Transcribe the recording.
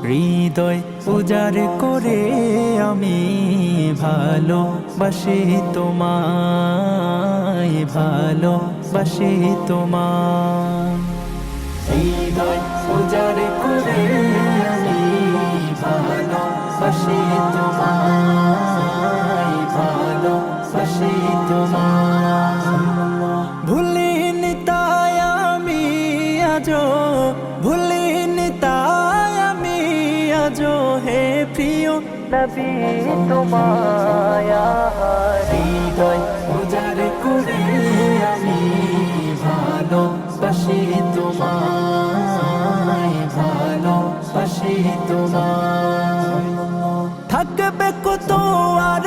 হৃদয় উজাড় করে আমি ভালোবাসি তোমায়, ভালোবাসি তোমায়। হৃদয় উজাড় করে আমি ভালোবাসি তোমায়, ভালোবাসি তোমায়। ভুলিনি তাই আমি আজো, ভুলিনি তাই আমি আজো হে প্রিয় নবী তোমায়। হৃদয় উজাড় করে আমি ভালোবাসি তোমায়, ভালোবাসি তোমায়। থাকবে কত আর